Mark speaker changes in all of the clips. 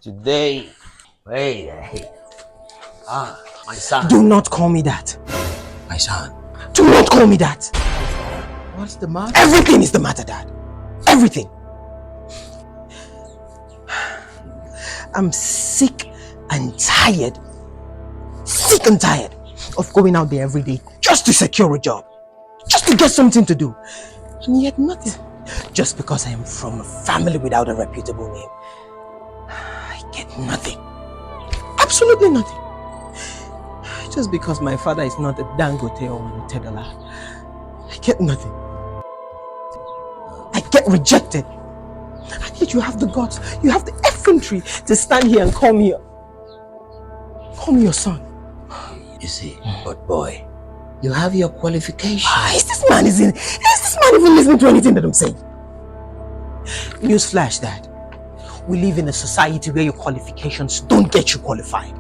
Speaker 1: Today, hey, my son.
Speaker 2: Do not call me that.
Speaker 1: My son.
Speaker 2: Do not call me that.
Speaker 1: What's the matter?
Speaker 2: Everything is the matter, Dad. Everything. I'm sick and tired. Sick and tired of going out there every day just to secure a job. Just to get something to do. And yet nothing. Just because I am from a family without a reputable name. I get nothing. Absolutely nothing. Just because my father is not a Dangote or a Tedola. I get nothing. I get rejected. And yet you have the guts, you have the effrontery to stand here and call me your son.
Speaker 1: You see, but boy, you have your qualification.
Speaker 2: Is this man even listening to anything that I'm saying? Newsflash, Dad. We live in a society where your qualifications don't get you qualified.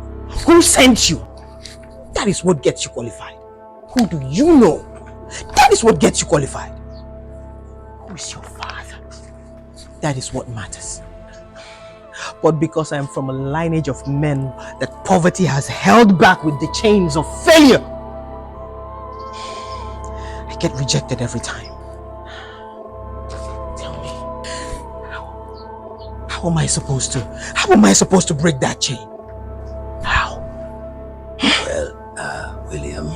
Speaker 2: Who sent you? That is what gets you qualified. Who do you know? That is what gets you qualified. Who is your father? That is what matters. But because I am from a lineage of men that poverty has held back with the chains of failure, I get rejected every time. Tell me, how am I supposed to break that chain? How?
Speaker 1: Well, William,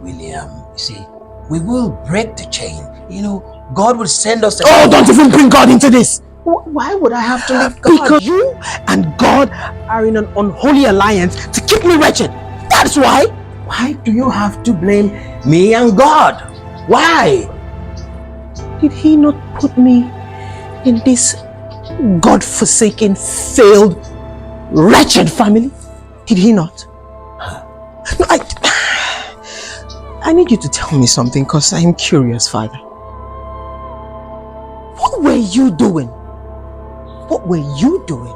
Speaker 1: William, you see, we will break the chain. You know, God will send us
Speaker 2: Oh, don't even bring God into this!
Speaker 1: Why would I have to leave God?
Speaker 2: Because you and God are in an unholy alliance to keep me wretched. That's why.
Speaker 1: Why do you have to blame me and God? Why?
Speaker 2: Did He not put me in this God-forsaken, failed, wretched family? Did He not? No, I need you to tell me something because I am curious, Father. What were you doing? What were you doing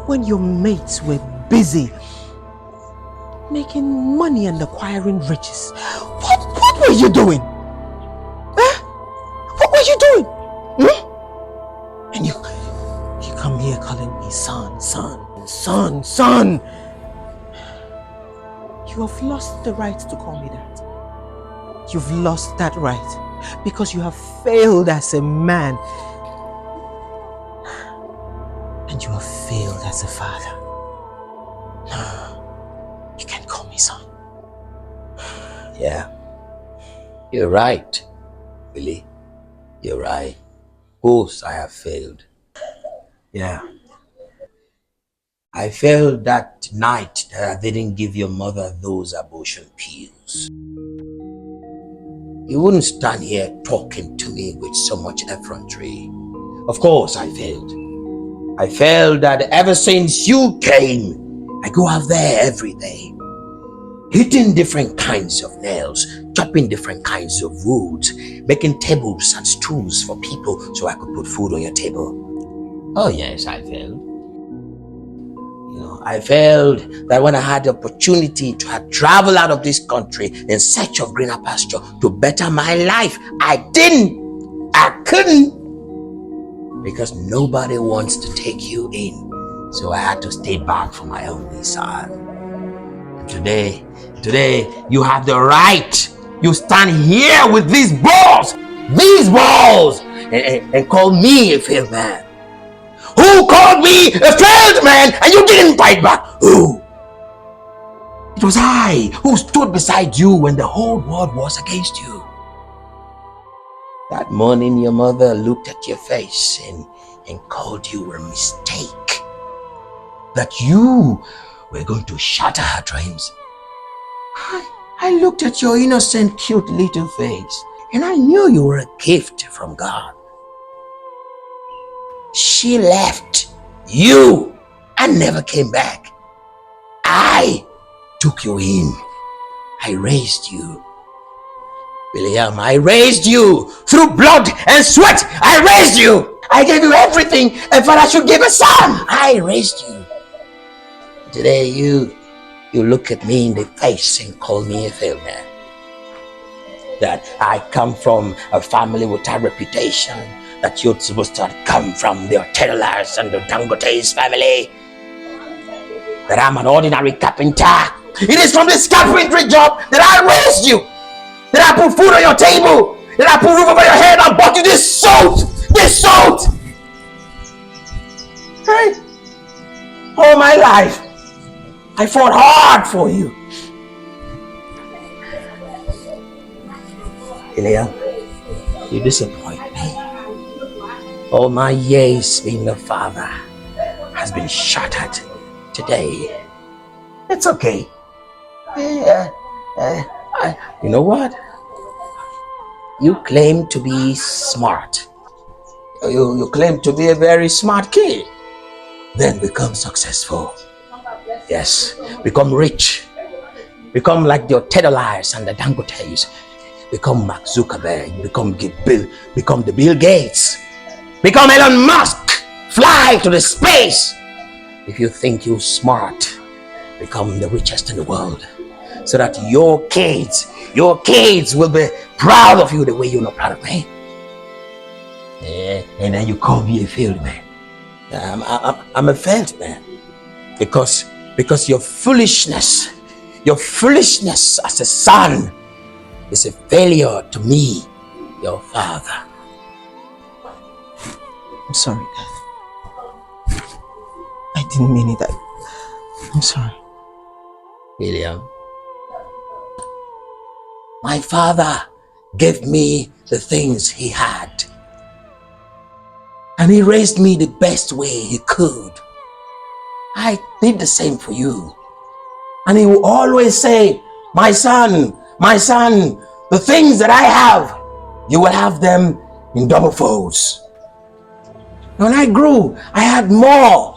Speaker 2: when your mates were busy making money and acquiring riches? What were you doing? Huh? What were you doing? Hmm? And you come here calling me son. You have lost the right to call me that. You've lost that right because you have failed as a man. And you have failed as a father. You can't call me son.
Speaker 1: Yeah, you're right, Willie. You're right. Of course, I have failed. Yeah. I failed that night that I didn't give your mother those abortion pills. You wouldn't stand here talking to me with so much effrontery. Of course, I failed. I felt that ever since you came, I go out there every day, hitting different kinds of nails, chopping different kinds of woods, making tables and stools for people so I could put food on your table. Oh yes, I failed. You know, I failed that when I had the opportunity to have traveled out of this country in search of greener pasture to better my life, I didn't. I couldn't. Because nobody wants to take you in. So I had to stay back for my only son. And today, you have the right. You stand here with these balls, and call me a failed man. Who called me a failed man and you didn't fight back? Who? It was I who stood beside you when the whole world was against you. That morning your mother looked at your face and called you a mistake. That you were going to shatter her dreams. I looked at your innocent, cute little face and I knew you were a gift from God. She left you and never came back. I took you in. I raised you. William, I raised you through blood and sweat. I raised you. I gave you everything a father should give a son. I raised you. Today you look at me in the face and call me a failed man. That I come from a family with a reputation that you're supposed to come from the Otedolas and the Dangote's family. That I'm an ordinary carpenter. It is from this carpentry job that I raised you. That I put food on your table. That I put roof over your head and bought you this salt. This salt. Hey. All my life, I fought hard for you. William, you disappoint me. All my years being a father has been shattered today. It's okay. You know what? You claim to be smart. You claim to be a very smart kid. Then become successful. Yes, become rich. Become like the Otedolas and the Dangotes. Become Mark Zuckerberg. Become the Bill Gates. Become Elon Musk. Fly to the space. If you think you're smart, become the richest in the world. So that your kids will be proud of you the way you're not proud of me. Yeah, and then you call me a failed man. I'm a failed man. Because your foolishness as a son is a failure to me, your father.
Speaker 2: I'm sorry, Dad. I didn't mean it. I'm sorry.
Speaker 1: William, my father gave me the things he had. And he raised me the best way he could. I did the same for you. And he will always say, my son, the things that I have, you will have them in double folds. When I grew, I had more.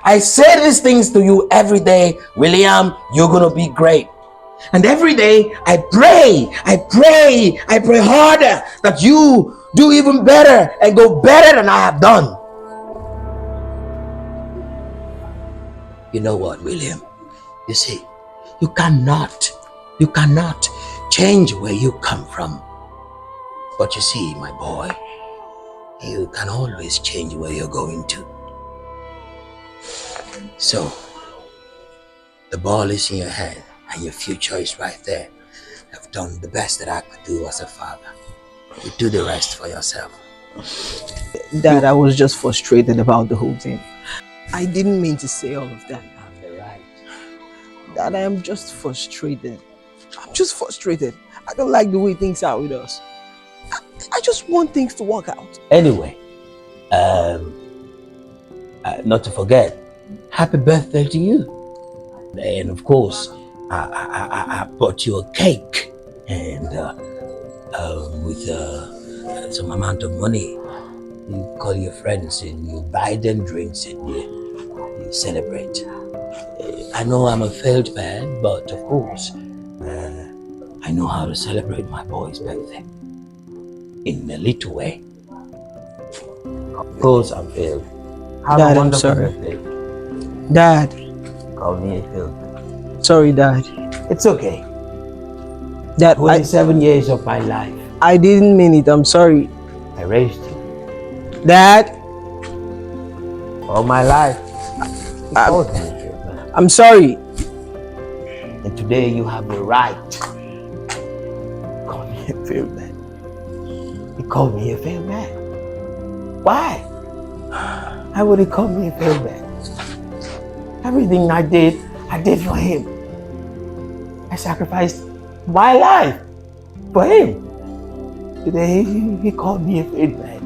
Speaker 1: I say these things to you every day. William, you're going to be great. And every day I pray harder that you do even better and go better than I have done. You know what, William? You see, you cannot change where you come from. But you see, my boy, you can always change where you're going to. So, the ball is in your hand and your future is right there. I've done the best that I could do as a father. You do the rest for yourself.
Speaker 2: Dad, I was just frustrated about the whole thing. I didn't mean to say all of that.
Speaker 1: You're right.
Speaker 2: Dad, I am just frustrated. I'm just frustrated. I don't like the way things are with us. I just want things to work out.
Speaker 1: Anyway, not to forget, happy birthday to you. And of course, I bought you a cake and with some amount of money. You call your friends and you buy them drinks and you celebrate. I know I'm a failed man, but of course, I know how to celebrate my boy's birthday in a little way. Of course, I'm failed.
Speaker 2: Dad, I'm sorry.
Speaker 1: Birthday.
Speaker 2: Dad.
Speaker 1: Call me a failed.
Speaker 2: Sorry, Dad.
Speaker 1: It's okay.
Speaker 2: Dad,
Speaker 1: 27 years of my life.
Speaker 2: I didn't mean it. I'm sorry.
Speaker 1: I raised you.
Speaker 2: Dad.
Speaker 1: All my life.
Speaker 2: I'm sorry.
Speaker 1: And today you have the right. Call me a failed man. He called me a failed man. Why? Why would he call me a failed man? Everything I did for him. I sacrificed my life for him. Today he called me a failed man.